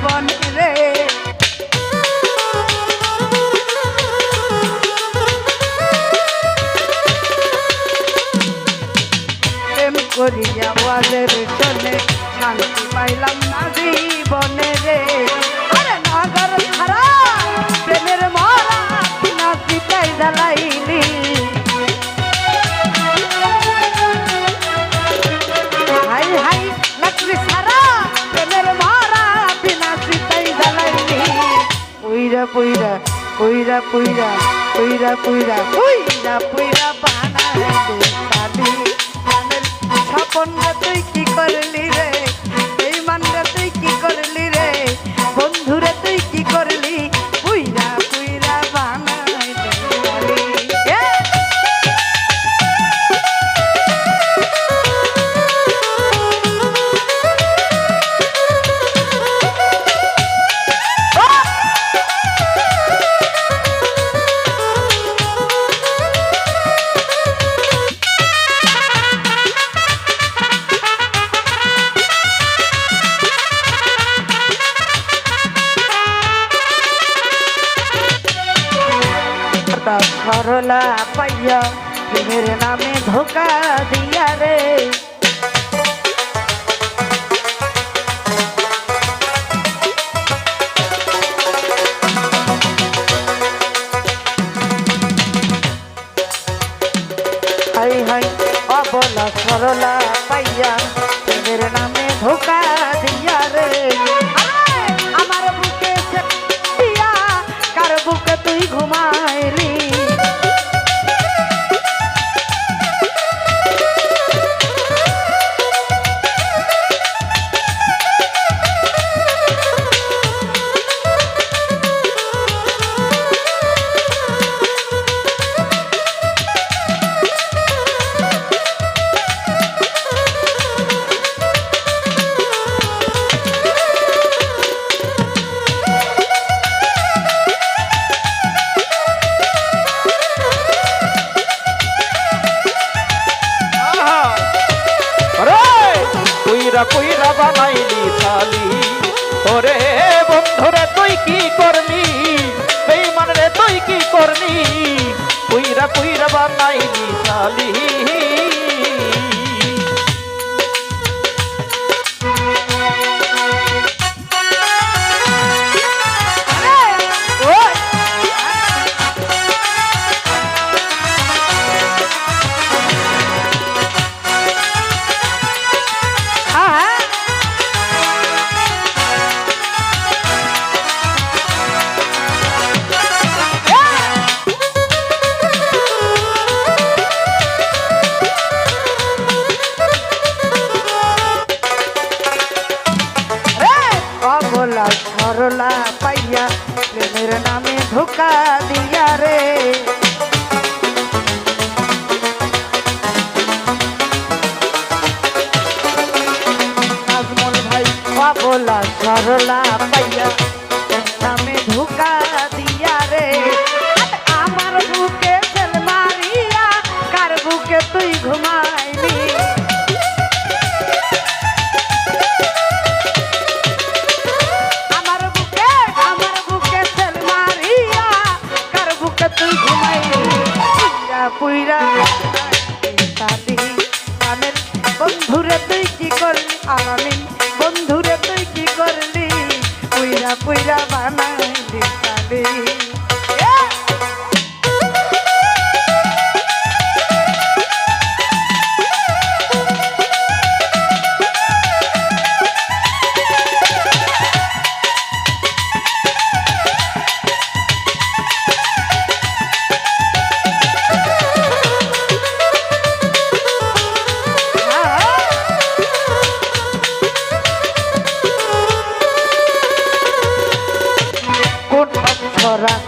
জীবন রে প্রেম করিয়া ওয়াজের শোনে শান্তি পাইলাম না জীবনে রে আরে নগর ছাড়া প্রেমের মরা কিনা পিতাই জ্বালাইলি হাই হাই লাকড়ি ছাড়া প্রেমের মরা কিনা পিতাই জ্বালাইলি পুইরা পুইরা পুইরা পুইরা পুইরা পুইরা পুইরা পুইরা বানাইলি সাদি স্বপন রে তুই কি করলি রে এই মান রে তুই কি করলি রে বন্ধুরে তুই কি করলি পুইরা পুইরা বানাইলি সরলা পাইয়া প্রেমের নামে ধোকা দিয়া রে হাই হাই অবলা সরলা পাইয়া প্রেমের নামে ধোকা দিয়া রে আমার বুকে দিয়া কার বুকে তুই ঘুমাইলি কইরা বানাইলি শালি ওরে বন্ধুরে তুই কি করলি বেঈমান রে তুই কি করলি কইরা কইরা বানাইলি শালি সরলা পাইয়া প্রেমের নামে ধোকা দিয়া রে নাজমুল ভাই পাগলা সরলা পাইয়া নামে ধোকা দিয়া রে আমার বুকে তেল মারিয়া কার বুকে তুই ঘুমাইলি পুইরা সাদি আমের বন্ধুরে তুই কি করলি আমিন বন্ধুরে তুই কি করলি পুইরা পুইরা বানাইলি সাদি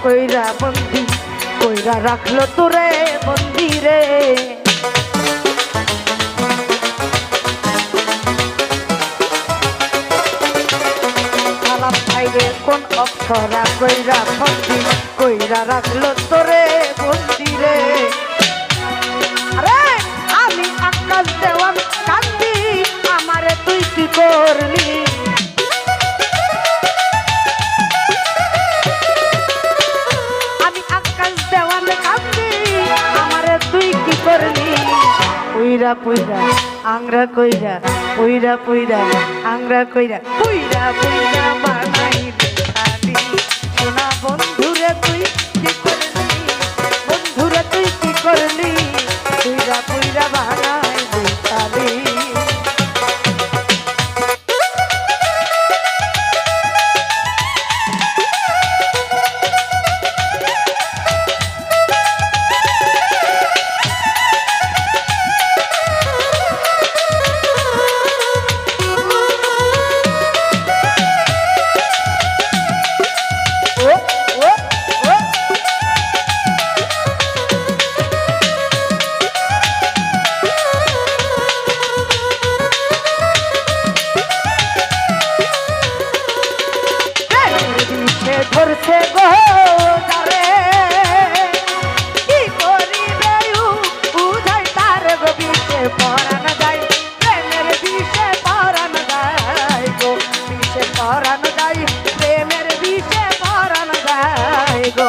কইরা বন্দি কইরা রাখলো তোরে মন্দিরে সালাম খাইবে কোন অক্ষরা কইরা বন্দি কইরা রাখলো তোরে মন্দিরে আরে আমি আকাশ দেওয়ান কান্দি আমারে তুই কি করলি পুইরা পুইরা আংরা কইরা পুইরা পুইরা আংরা কইরা পুইরা পুইরা বানাইলি খালি সোনা বন্ধুরে তুই কি করলি বন্ধুরে তুই কি করলি পুইরা পুইরা বানাইলি খালি ধরছে গো যারে কি করিবে উধাই তার গো বিষে পরান যায় প্রেমের বিষে পরান যায় গো বিষে পরান যায় প্রেমের বিষে পরান যায় গো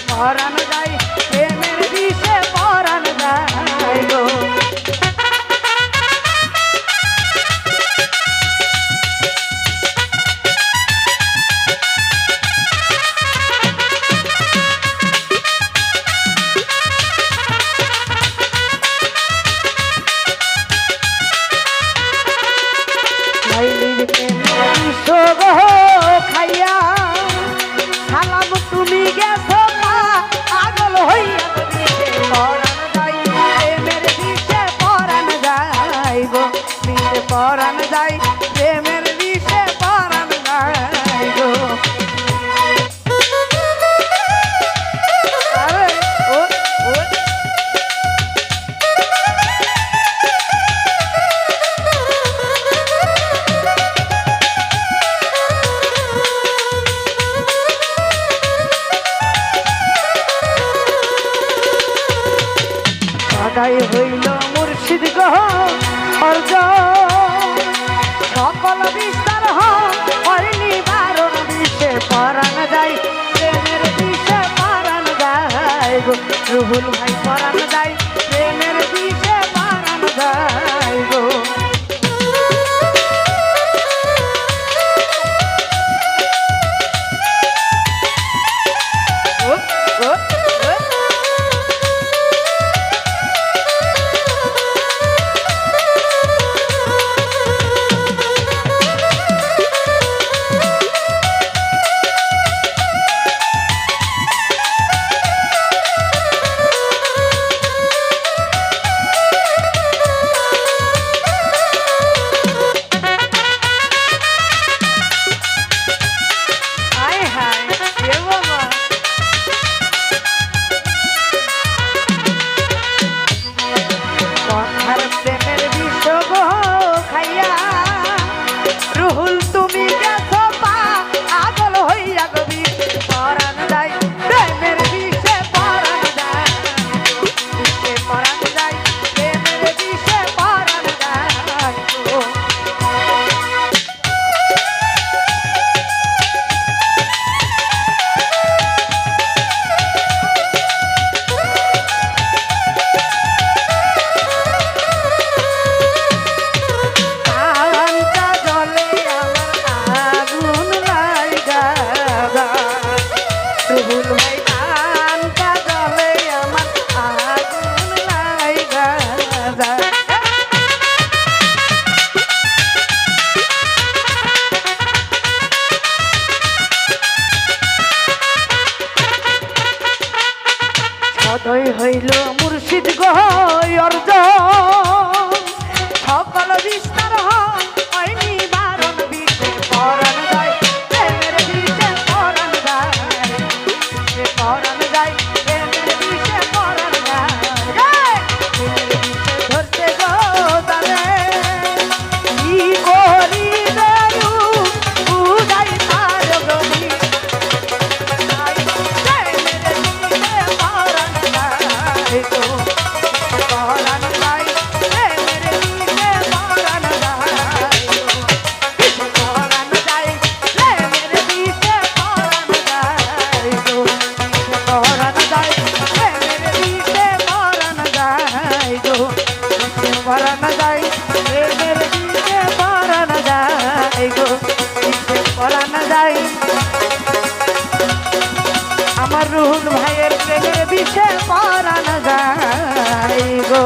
পরান যায় প্রেমের বিষে পরান যায় গো লাইলির প্রেমের বিষ গো খাইয়া সালাম তুমি গেছো পাগল হইয়া বিষে পরান যায় প্রেমের বিষে পরান যায় গো বিষে পরান যায় প্রেমের বিষে পরান যায় গো আরে ও ও সদাই হইল মুর্শিদ গহ অর্জ সকল বিস্তার হয়নি বারণ বিষে পরান যায় প্রেমের বিষে পরান যায় গো রুহুল ভাই পরান যায় প্রেমের বিষে পরান যায় গো রুহুল ভাইয়ের প্রেমের বিষে পরাণ যায় গো